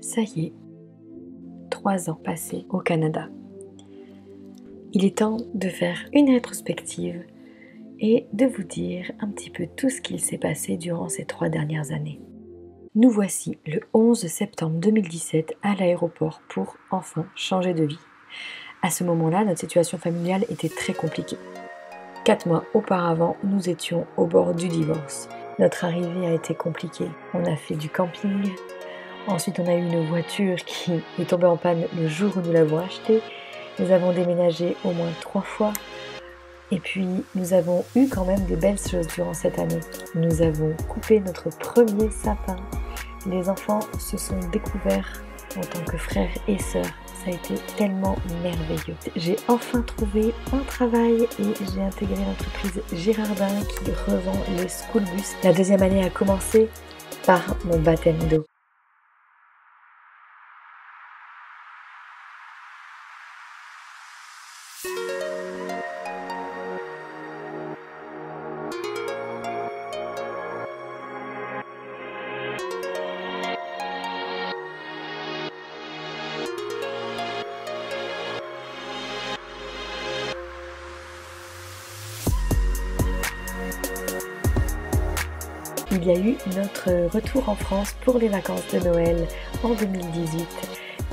Ça y est, 3 ans passés au Canada. Il est temps de faire une rétrospective et de vous dire un petit peu tout ce qu'il s'est passé durant ces 3 dernières années. Nous voici le 11 septembre 2017 à l'aéroport pour enfin changer de vie. À ce moment-là, notre situation familiale était très compliquée. 4 mois auparavant, nous étions au bord du divorce. Notre arrivée a été compliquée. On a fait du camping. Ensuite, on a eu une voiture qui est tombée en panne le jour où nous l'avons achetée. Nous avons déménagé au moins 3 fois. Et puis, nous avons eu quand même des belles choses durant cette année. Nous avons coupé notre premier sapin. Les enfants se sont découverts en tant que frères et sœurs. Ça a été tellement merveilleux. J'ai enfin trouvé un travail et j'ai intégré l'entreprise Girardin qui revend les school bus. La deuxième année a commencé par mon baptême d'eau. Il y a eu notre retour en France pour les vacances de Noël en 2018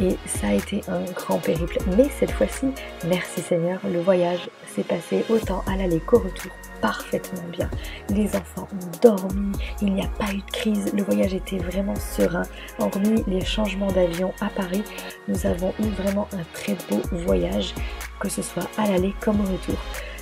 et ça a été un grand périple. Mais cette fois-ci, merci Seigneur, le voyage s'est passé autant à l'aller qu'au retour parfaitement bien. Les enfants ont dormi, il n'y a pas eu de crise, le voyage était vraiment serein. Hormis les changements d'avion à Paris, nous avons eu vraiment un très beau voyage, que ce soit à l'aller comme au retour.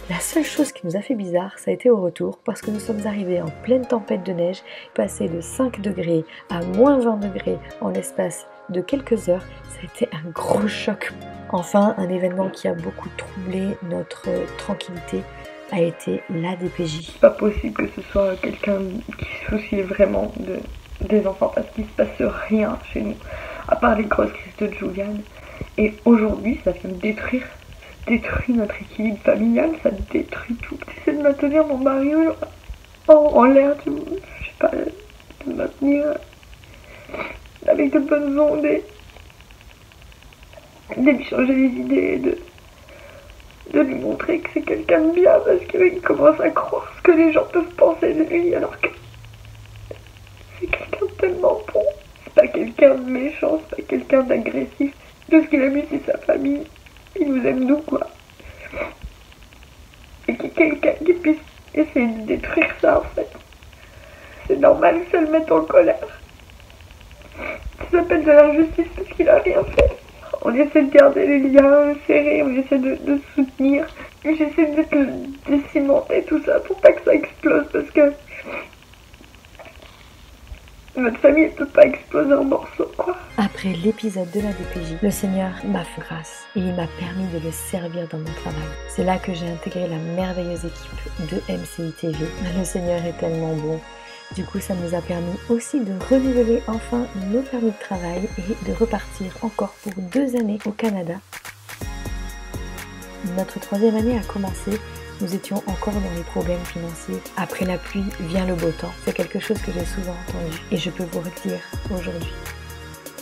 La seule chose qui nous a fait bizarre, ça a été au retour parce que nous sommes arrivés en pleine tempête de neige, passé de 5 degrés à moins 20 degrés en l'espace de quelques heures. Ça a été un gros choc. Enfin, un événement qui a beaucoup troublé notre tranquillité a été la DPJ. C'est pas possible que ce soit quelqu'un qui se soucie vraiment des enfants parce qu'il se passe rien chez nous, à part les grosses crises de Juliane. Et aujourd'hui, ça vient de détruire notre équilibre familial, ça détruit tout. J'essaie de maintenir mon mari en l'air, je sais pas, de maintenir avec de bonnes ondes et de lui changer les idées, de lui montrer que c'est quelqu'un de bien parce qu'il commence à croire ce que les gens peuvent penser de lui alors que c'est quelqu'un de tellement bon. C'est pas quelqu'un de méchant, c'est pas quelqu'un d'agressif. Tout ce qu'il a mis, c'est sa famille. Il nous aime nous, quoi. Et qu'il y ait quelqu'un qui puisse essayer de détruire ça, en fait. C'est normal que ça le mette en colère. Ça s'appelle de l'injustice parce qu'il a rien fait. On essaie de garder les liens serrés, on essaie de soutenir. J'essaie de cimenter tout ça pour pas que ça explose parce que notre famille ne peut pas exploser en morceaux, quoi. Après l'épisode de la DPJ, le Seigneur m'a fait grâce et il m'a permis de le servir dans mon travail. C'est là que j'ai intégré la merveilleuse équipe de MCI TV. Le Seigneur est tellement bon. Du coup, ça nous a permis aussi de renouveler enfin nos permis de travail et de repartir encore pour 2 années au Canada. Notre 3e année a commencé. Nous étions encore dans les problèmes financiers. Après la pluie vient le beau temps. C'est quelque chose que j'ai souvent entendu et je peux vous le dire aujourd'hui.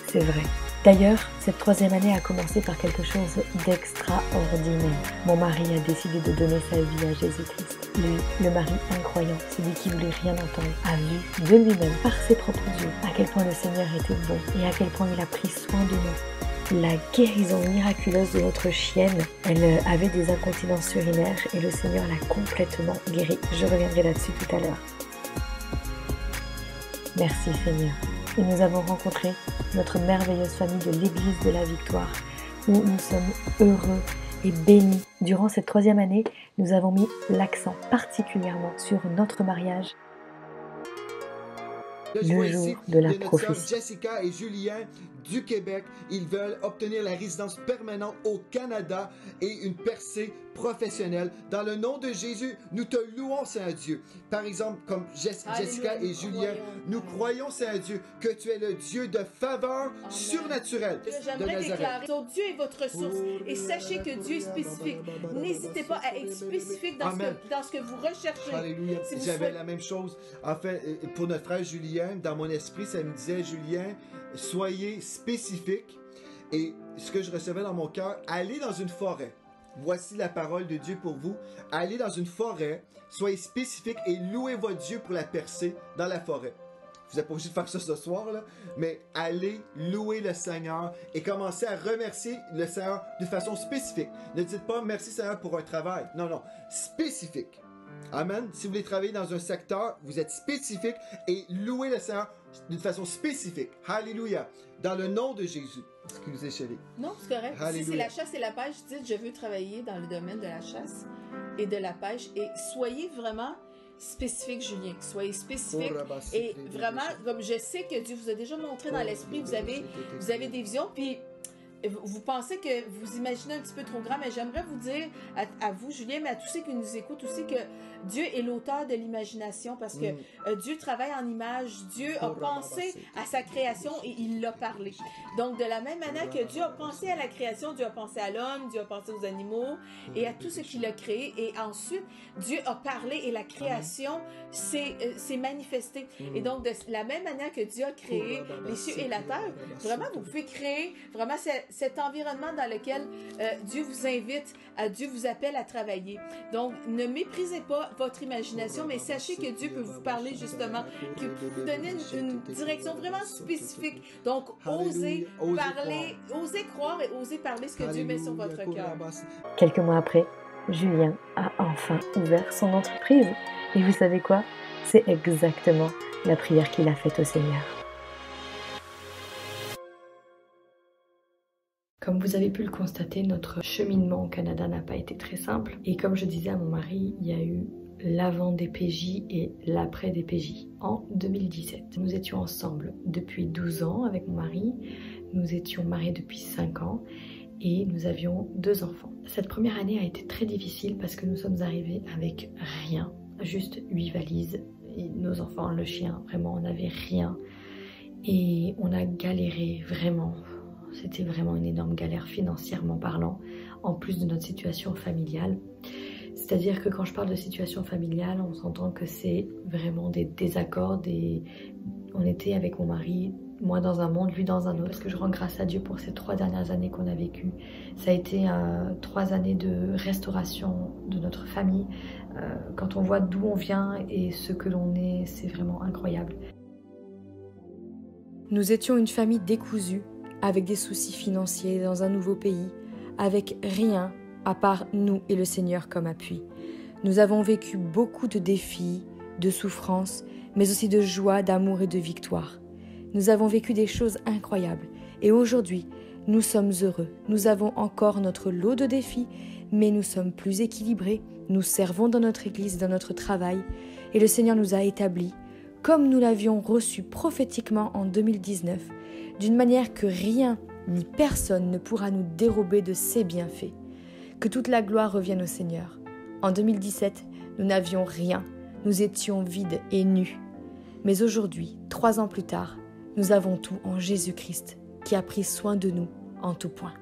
C'est vrai. D'ailleurs, cette 3e année a commencé par quelque chose d'extraordinaire. Mon mari a décidé de donner sa vie à Jésus-Christ. Lui, le mari incroyant, celui qui voulait rien entendre, a vu de lui-même, par ses propres yeux, à quel point le Seigneur était bon et à quel point il a pris soin de nous. La guérison miraculeuse de notre chienne, elle avait des incontinences urinaires et le Seigneur l'a complètement guérie. Je reviendrai là-dessus tout à l'heure. Merci Seigneur. Et nous avons rencontré notre merveilleuse famille de l'Église de la Victoire, où nous sommes heureux et bénis. Durant cette 3e année, nous avons mis l'accent particulièrement sur notre mariage, le jour de la prophétie. Jessica et Julien du Québec, ils veulent obtenir la résidence permanente au Canada et une percée professionnelle. Dans le nom de Jésus, nous te louons, Saint-Dieu. Par exemple, comme Jessica et Julien, nous croyons, Saint-Dieu, que tu es le Dieu de faveur surnaturelle de J'aimerais Nazareth. déclarer, Dieu est votre source et sachez que Dieu est spécifique. N'hésitez pas à être spécifique dans ce que vous recherchez. Alléluia. Si vous J'avais souhaitez... la même chose. En fait, pour notre frère Julien, dans mon esprit, ça me disait, Julien, soyez spécifiques. Et ce que je recevais dans mon cœur, allez dans une forêt. Voici la parole de Dieu pour vous. Allez dans une forêt, soyez spécifiques et louez votre Dieu pour la percée dans la forêt. Vous n'êtes pas obligé de faire ça ce soir, là, mais allez louer le Seigneur et commencez à remercier le Seigneur de façon spécifique. Ne dites pas merci Seigneur pour un travail. Non, non, spécifique. Amen. Si vous voulez travailler dans un secteur, vous êtes spécifique et louez le Seigneur d'une façon spécifique. Alléluia. Dans le nom de Jésus. Ce qui nous est chéri. Non, c'est correct. Alléluia. Si c'est la chasse et la pêche, dites je veux travailler dans le domaine de la chasse et de la pêche. Et soyez vraiment spécifique, Julien. Soyez spécifique. Et vraiment, comme je sais que Dieu vous a déjà montré dans l'esprit, vous avez des visions, puis vous pensez que vous imaginez un petit peu trop grand, mais j'aimerais vous dire à vous, Julien, mais à tous ceux qui nous écoutent aussi, que Dieu est l'auteur de l'imagination parce que Dieu travaille en image. Dieu a pensé à sa création et il l'a parlé. Donc, de la même manière que Dieu a pensé à la création, Dieu a pensé à l'homme, Dieu a pensé aux animaux et à tout ce qu'il a créé. Et ensuite, Dieu a parlé et la création s'est manifestée. Et donc, de la même manière que Dieu a créé les cieux et la terre, vraiment, vous pouvez créer vraiment cet environnement dans lequel Dieu vous invite, Dieu vous appelle à travailler. Donc, ne méprisez pas votre imagination, mais sachez que Dieu peut vous parler justement, que peut vous donner une direction vraiment spécifique. Donc, osez parler, osez croire et osez parler ce que Dieu met sur votre cœur. Quelques mois après, Julien a enfin ouvert son entreprise. Et vous savez quoi? C'est exactement la prière qu'il a faite au Seigneur. Comme vous avez pu le constater, notre cheminement au Canada n'a pas été très simple. Et comme je disais à mon mari, il y a eu l'avant DPJ et l'après DPJ en 2017. Nous étions ensemble depuis 12 ans avec mon mari. Nous étions mariés depuis 5 ans et nous avions 2 enfants. Cette première année a été très difficile parce que nous sommes arrivés avec rien. Juste 8 valises. Et nos enfants, le chien, vraiment, on n'avait rien. Et on a galéré vraiment. C'était vraiment une énorme galère financièrement parlant, en plus de notre situation familiale. C'est-à-dire que quand je parle de situation familiale, on s'entend que c'est vraiment des désaccords. On était avec mon mari, moi dans un monde, lui dans un autre. Parce que je rends grâce à Dieu pour ces 3 dernières années qu'on a vécues. Ça a été 3 années de restauration de notre famille. Quand on voit d'où on vient et ce que l'on est, c'est vraiment incroyable. Nous étions une famille décousue, avec des soucis financiers dans un nouveau pays, avec rien à part nous et le Seigneur comme appui. Nous avons vécu beaucoup de défis, de souffrances, mais aussi de joie, d'amour et de victoire. Nous avons vécu des choses incroyables et aujourd'hui, nous sommes heureux. Nous avons encore notre lot de défis, mais nous sommes plus équilibrés. Nous servons dans notre église, dans notre travail et le Seigneur nous a établis, comme nous l'avions reçu prophétiquement en 2019, d'une manière que rien ni personne ne pourra nous dérober de ses bienfaits. Que toute la gloire revienne au Seigneur. En 2017, nous n'avions rien, nous étions vides et nus. Mais aujourd'hui, 3 ans plus tard, nous avons tout en Jésus-Christ, qui a pris soin de nous en tout point.